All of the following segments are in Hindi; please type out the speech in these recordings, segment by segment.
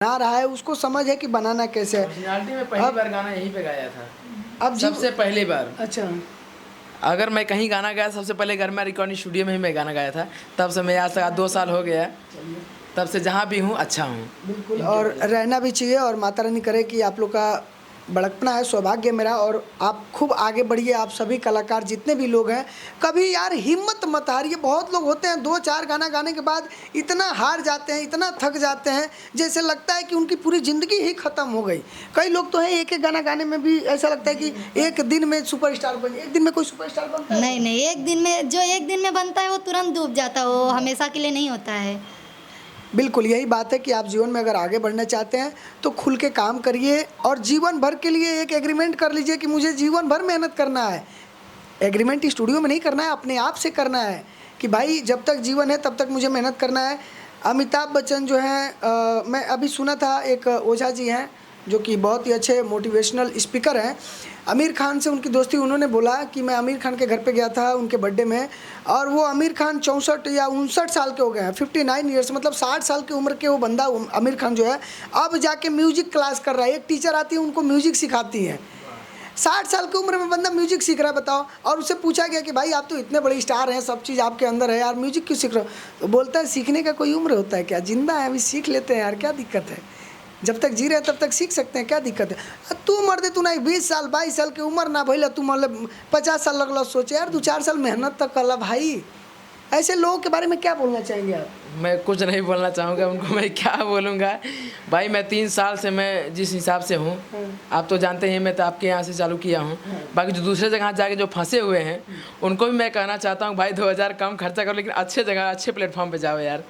बना रहा है उसको समझ है कि बनाना कैसे है। पर्सनालिटी में पहली बार गाना यहीं पे गाया था। अब सबसे पहली बार। अच्छा, अगर मैं कहीं गाना गाया सबसे पहले घर में रिकॉर्डिंग स्टूडियो में ही मैं गाना गाया था। तब से मैं आज तक 2 साल हो गया, तब से जहाँ भी हूँ अच्छा हूँ। बिल्कुल, और रहना भी चाहिए, और माता रानी करे कि आप लोग का बड़कपना है, सौभाग्य मेरा, और आप खूब आगे बढ़िए। आप सभी कलाकार जितने भी लोग हैं, कभी यार हिम्मत मत हारिए। बहुत लोग होते हैं 2-4 गाना गाने के बाद इतना हार जाते हैं, इतना थक जाते हैं, जैसे लगता है कि उनकी पूरी ज़िंदगी ही ख़त्म हो गई। कई लोग तो हैं एक-एक गाना गाने में भी ऐसा लगता है कि एक दिन में सुपरस्टार बन जाए। एक दिन में कोई सुपरस्टार बनता है? नहीं, नहीं, एक दिन में जो एक दिन में बनता है वो तुरंत डूब जाता है, वो हमेशा के लिए नहीं होता है। बिल्कुल, यही बात है कि आप जीवन में अगर आगे बढ़ना चाहते हैं तो खुल के काम करिए, और जीवन भर के लिए एक एग्रीमेंट कर लीजिए कि मुझे जीवन भर मेहनत करना है। एग्रीमेंट स्टूडियो में नहीं करना है, अपने आप से करना है कि भाई जब तक जीवन है तब तक मुझे मेहनत करना है। अमिताभ बच्चन जो हैं, मैं अभी सुना था, एक ओझा जी हैं जो कि बहुत ही अच्छे मोटिवेशनल स्पीकर हैं। आमिर खान से उनकी दोस्ती, उन्होंने बोला कि मैं आमिर खान के घर पे गया था उनके बर्थडे में, और वो आमिर खान 64 या 59 साल के हो गए हैं, 59 ईयर्स, मतलब 60 साल की उम्र के वो बंदा आमिर खान जो है अब जाके म्यूजिक क्लास कर रहा है। एक टीचर आती है उनको म्यूजिक सिखाती है। 60 साल की उम्र में बंदा म्यूजिक सीख रहा है, बताओ। और उससे पूछा गया कि भाई आप तो इतने बड़े स्टार हैं, सब चीज़ आपके अंदर है यार, म्यूजिक क्यों सीख रहे हो? तो बोलता है सीखने का कोई उम्र होता है क्या? जिंदा है अभी, सीख लेते हैं यार, क्या दिक्कत है? जब तक जी रहे हैं तब तक सीख सकते हैं, क्या दिक्कत है? तू मर्दे, तू नहीं 20 साल 22 साल की उम्र ना भइला, तू मतलब 50 साल लगल, सोचे यार 2-4 साल मेहनत तक कर ला भाई। ऐसे लोगों के बारे में क्या बोलना चाहेंगे आप? मैं कुछ नहीं बोलना चाहूँगा उनको, मैं क्या बोलूँगा भाई। मैं 3 साल से मैं जिस हिसाब से हूँ, आप तो जानते हैं, मैं तो आपके यहाँ से चालू किया हूँ। बाकी जो दूसरे जगह जाके जो फंसे हुए हैं उनको भी मैं कहना चाहता हूँ भाई 2000 कम खर्चा करो, लेकिन अच्छे जगह अच्छे प्लेटफॉर्म पे जाओ यार।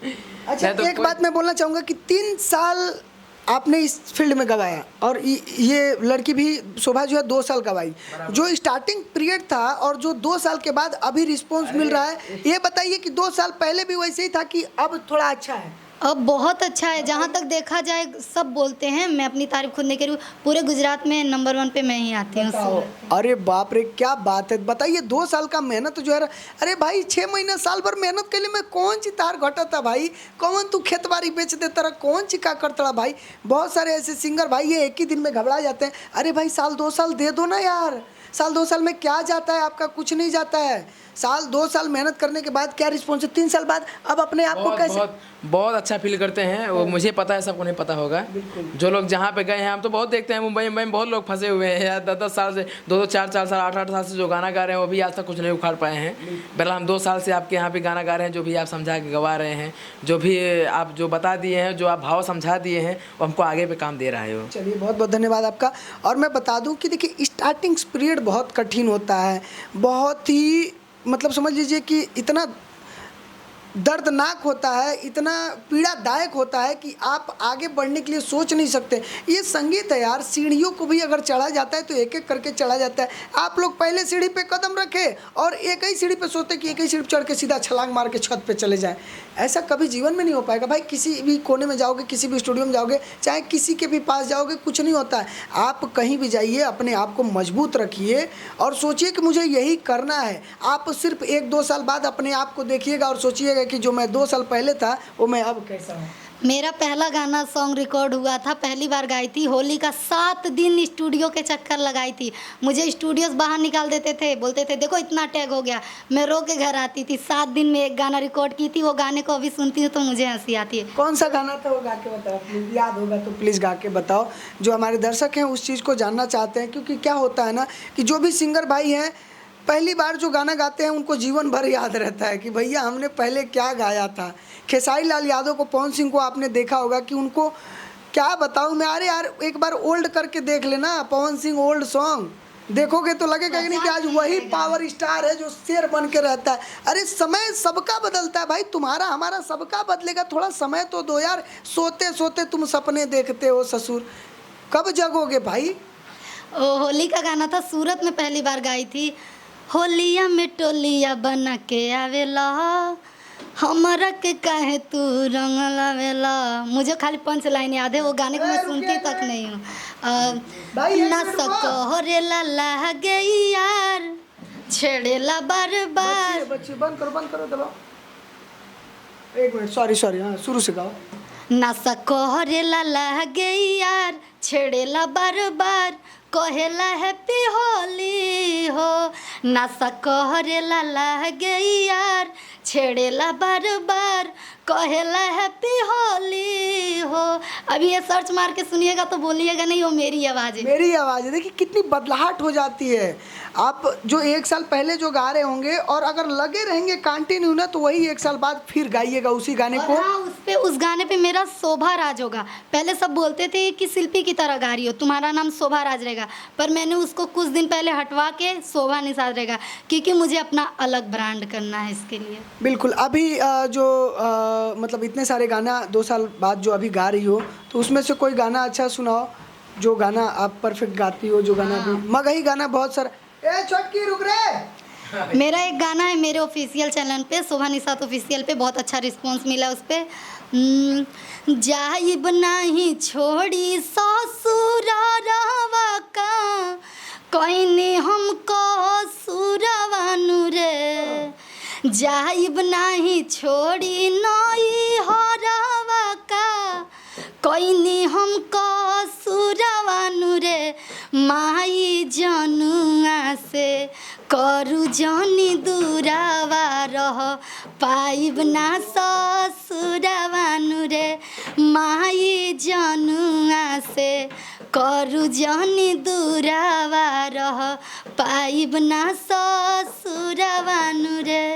अच्छा, तो एक बात मैं बोलना चाहूँगा कि 3 साल आपने इस फील्ड में गवाया, और ये लड़की भी शोभा जो है 2 साल गवाई। जो स्टार्टिंग पीरियड था और जो 2 साल के बाद अभी रिस्पॉन्स मिल रहा है, ये बताइए कि 2 साल पहले भी वैसे ही था कि अब थोड़ा अच्छा है? अब बहुत अच्छा है, जहाँ तक देखा जाए सब बोलते हैं, मैं अपनी तारीफ खुद नहीं करूँ, पूरे गुजरात में नंबर 1 पे मैं ही आती हूँ। अरे बाप रे, क्या बात है! बताइए 2 साल का मेहनत जो है, अरे भाई 6 महीने साल भर मेहनत के लिए मैं कौन सी तार घटता भाई, कौन तू खेतबाड़ी बेच देता रहा, कौन सी का करता भाई। बहुत सारे ऐसे सिंगर भाई ये एक ही दिन में घबरा जाते हैं। अरे भाई साल 2 साल दे दो ना यार, साल 2 साल में क्या जाता है आपका? कुछ नहीं जाता है। साल 2 साल मेहनत करने के बाद क्या रिस्पॉन्स है? 3 साल बाद अब अपने आप को कैसे बहुत अच्छा फील करते हैं वो, मुझे पता है, सबको नहीं पता होगा। जो लोग जहाँ पे गए हैं, हम तो बहुत देखते हैं मुंबई में बहुत लोग फंसे हुए हैं यार, 10-10 साल से, 2-2 4-4 साल 8-8 साल से जो गाना गा रहे हैं वो भी आज तक कुछ नहीं उखाड़ पाए हैं। पहले हम 2 साल से आपके यहाँ पे गाना गा रहे हैं, जो भी आप समझा के गवा रहे हैं, जो भी आप जो बता दिए हैं, जो आप भाव समझा दिए हैं, वो हमको आगे पे काम दे रहा है वो। चलिए, बहुत बहुत धन्यवाद आपका। और मैं बता दूं कि देखिए स्टार्टिंग पीरियड बहुत कठिन होता है, बहुत ही मतलब समझ लीजिए कि इतना दर्दनाक होता है, इतना पीड़ादायक होता है कि आप आगे बढ़ने के लिए सोच नहीं सकते। ये संगीत है यार, सीढ़ियों को भी अगर चढ़ा जाता है तो एक एक करके चढ़ा जाता है। आप लोग पहले सीढ़ी पे कदम रखें और एक ही सीढ़ी पे सोचते कि एक ही सीढ़ी पे चढ़ के सीधा छलांग मार के छत पे चले जाएं। ऐसा कभी जीवन में नहीं हो पाएगा भाई। किसी भी कोने में जाओगे, किसी भी स्टूडियो में जाओगे, चाहे किसी के भी पास जाओगे, कुछ नहीं होता है। आप कहीं भी जाइए, अपने आप को मजबूत रखिए और सोचिए कि मुझे यही करना है। आप सिर्फ 1-2 साल बाद अपने आप को देखिएगा और सोचिएगा कि जो मैं 2 साल पहले था वो मैं अब कैसा हूँ। मेरा पहला गाना सॉन्ग रिकॉर्ड हुआ था, पहली बार गाई थी, होली का 7 दिन स्टूडियो के चक्कर लगाई थी। मुझे स्टूडियो से बाहर निकाल देते थे, बोलते थे देखो इतना टैग हो गया, मैं रो के घर आती थी। 7 दिन में एक गाना रिकॉर्ड की थी, वो गाने को अभी सुनती हूँ तो मुझे हंसी आती है। कौन सा गाना था वो गा के बताओ प्लीज़, याद होगा तो प्लीज़ गा के बताओ। जो हमारे दर्शक हैं उस चीज़ को जानना चाहते हैं, क्योंकि क्या होता है ना कि जो भी सिंगर भाई हैं पहली बार जो गाना गाते हैं उनको जीवन भर याद रहता है कि भैया हमने पहले क्या गाया था। खेसारी लाल यादव को, पवन सिंह को आपने देखा होगा कि उनको क्या बताऊं मैं। अरे यार एक बार ओल्ड करके देख लेना, पवन सिंह ओल्ड सॉन्ग देखोगे तो लगेगा कि नहीं कि आज वही पावर स्टार है जो शेर बन के रहता है। अरे समय सबका बदलता है भाई, तुम्हारा हमारा सबका बदलेगा, थोड़ा समय तो दो यार। सोते सोते तुम सपने देखते हो ससुर, कब जगोगे भाई। होली का गाना था, सूरत में पहली बार गाई थी। होलिया में टोलिया बना के आवेला, हमरा के काहे तू रंग लावेला। मुझे खाली 5 लाइन याद है, वो गाने को मैं सुनती तक नहीं हूँ। ना सको रेला लागे यार, छेड़ेला बार बार। बच्ची बंद करो दबाओ। 1 मिनट, सॉरी हाँ शुरू से गाओ। नशा करेला लागे यार, छेड़ेला बार बार, कहेला हैप्पी होली हो। नशा करेला लागे यार, छेड़ेला बार बार, कहेला हैप्पी होली हो। अभी ये सर्च मार के सुनिएगा तो बोलिएगा नहीं वो मेरी आवाज़ है। मेरी आवाज़ है। देखिए कितनी बदलाहट हो जाती है। आप जो 1 साल पहले जो गा रहे होंगे और अगर लगे रहेंगे कंटिन्यू ना, तो वही 1 साल बाद फिर गाइएगा उसी गाने और को। हाँ, उस गाने पे मेरा शोभा राज होगा। पहले सब बोलते थे कि शिल्पी की तरह गा रही हो, तुम्हारा नाम शोभा राज रहेगा, पर मैंने उसको कुछ दिन पहले हटवा के शोभा निषाद रहेगा, क्योंकि मुझे अपना अलग ब्रांड करना है इसके लिए। बिल्कुल। अभी मतलब इतने सारे गाना 2 साल बाद जो अभी गा रही हो, तो उसमें से कोई गाना अच्छा सुनाओ, जो गाना आप परफेक्ट गाती हो, जो गाना भी मगही गाना बहुत सारा। ए छोटकी रुक रे। मेरा एक गाना है मेरे ऑफिशियल चैनल पे, शोभा निषाद ऑफिशियल पे, बहुत अच्छा रिस्पांस मिला उस पर। जाइब नहीं छोड़ी ससुरारवा का, कोई नहीं हमको सुरवानु रे। जाइब नहीं छोड़ी नई हरावा का, कोई नहीं हमको सुरवानु रे। माई जनुआ से करू जनी दूरावा रह, पाइब ना ससुरवानु रे। माई जनुआ से करू जनी दूरावा रह, पाइब ना ससुरवानु रे।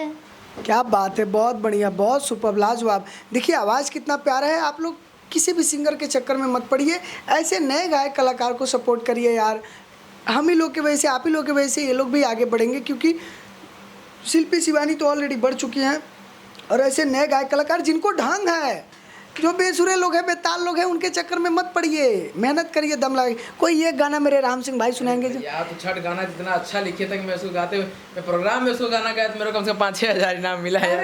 क्या बात है, बहुत बढ़िया, बहुत सुपर, लाजवाब। देखिए आवाज़ कितना प्यारा है। आप लोग किसी भी सिंगर के चक्कर में मत पड़िए, ऐसे नए गायक कलाकार को सपोर्ट करिए यार। हम ही लोग की वजह से, आप ही लोग की वजह से ये लोग भी आगे बढ़ेंगे, क्योंकि शिल्पी शिवानी तो ऑलरेडी बढ़ चुकी हैं, और ऐसे नए गायक कलाकार जिनको ढंग है, जो बेसुरे लोग हैं, बेताल लोग हैं, उनके चक्कर में मत पड़िए, मेहनत करिए, दम लगाइए। कोई एक गाना मेरे राम सिंह भाई सुनाएंगे जो? यार तो छठ गाना जितना अच्छा लिखे था कि मैं उसको गाते हुए, मैं प्रोग्राम में उसको गाना गाया तो मेरे को कम से कम 5-6 हज़ार इनाम मिला है यार।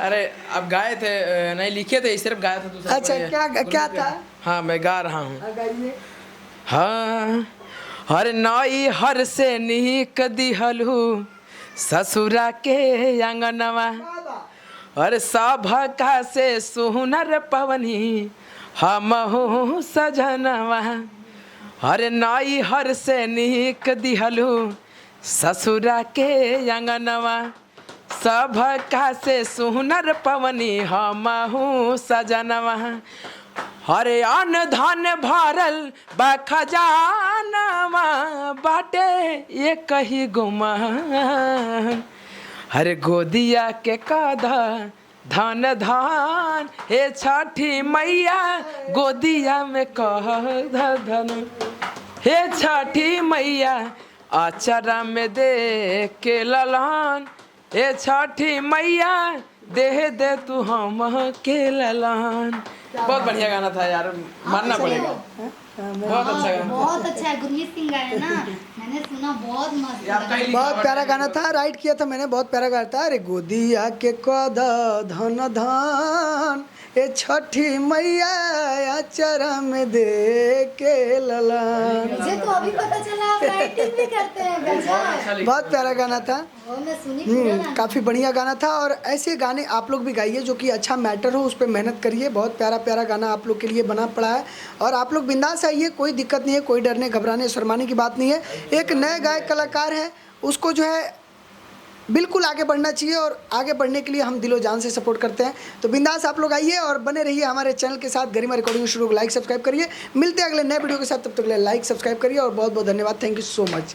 अरे अब गाए थे, नहीं लिखे थे, सिर्फ गाया था दूसरा। अच्छा, क्या था? हाँ मैं गा रहा हूँ। गाइए। हाँ, हर नाई हर से निक दिहलू ससुरा के आंगनवा, और सभका से सुनर पवनी हमहु सजनवा। हर नाई हर से निक दिहलू ससुरा के आंगनवा, सभका से सुनर पवनी हमहु सजनवा। हरे अन्न धन भरल बा खजानवा, बाटे ये कही गुमान। हरे गोदिया के काधा धन धान, हे छठी मैया गोदिया में कह धन। हे छठी मैया आचरा में दे के ललान, हे छठी मैया दे तू हम के ललान। बहुत बढ़िया गाना था यार, मानना पड़ेगा। बहुत अच्छा गाना, बहुत अच्छा है। गुरमीत सिंह गाया ना, मैंने सुना, बहुत मस्त लगा। बहुत प्यारा गाना था, राइट किया था मैंने, बहुत प्यारा गाना था। अरे गोदिया के कद धन धान, ए छठी मैया आचरा में दे के ललान। मुझे तो अभी पता चला आप राइटिंग भी करते हैं, गजब। बहुत प्यारा गाना था। वो मैं सुनी पूरा गाना। काफ़ी बढ़िया गाना था, और ऐसे गाने आप लोग भी गाइए जो कि अच्छा मैटर हो, उस पर मेहनत करिए। बहुत प्यारा प्यारा गाना आप लोग के लिए बना पड़ा है, और आप लोग बिंदास आइए, कोई दिक्कत नहीं है, कोई डरने घबराने शर्माने की बात नहीं है। एक नए गायक कलाकार है, उसको जो है बिल्कुल आगे बढ़ना चाहिए, और आगे बढ़ने के लिए हम दिलो जान से सपोर्ट करते हैं। तो बिंदास आप लोग आइए और बने रहिए हमारे चैनल के साथ। गरिमा रिकॉर्डिंग स्टूडियो को लाइक सब्सक्राइब करिए। मिलते हैं अगले नए वीडियो के साथ, तब तक के लिए लाइक सब्सक्राइब करिए, और बहुत बहुत धन्यवाद। Thank you so much.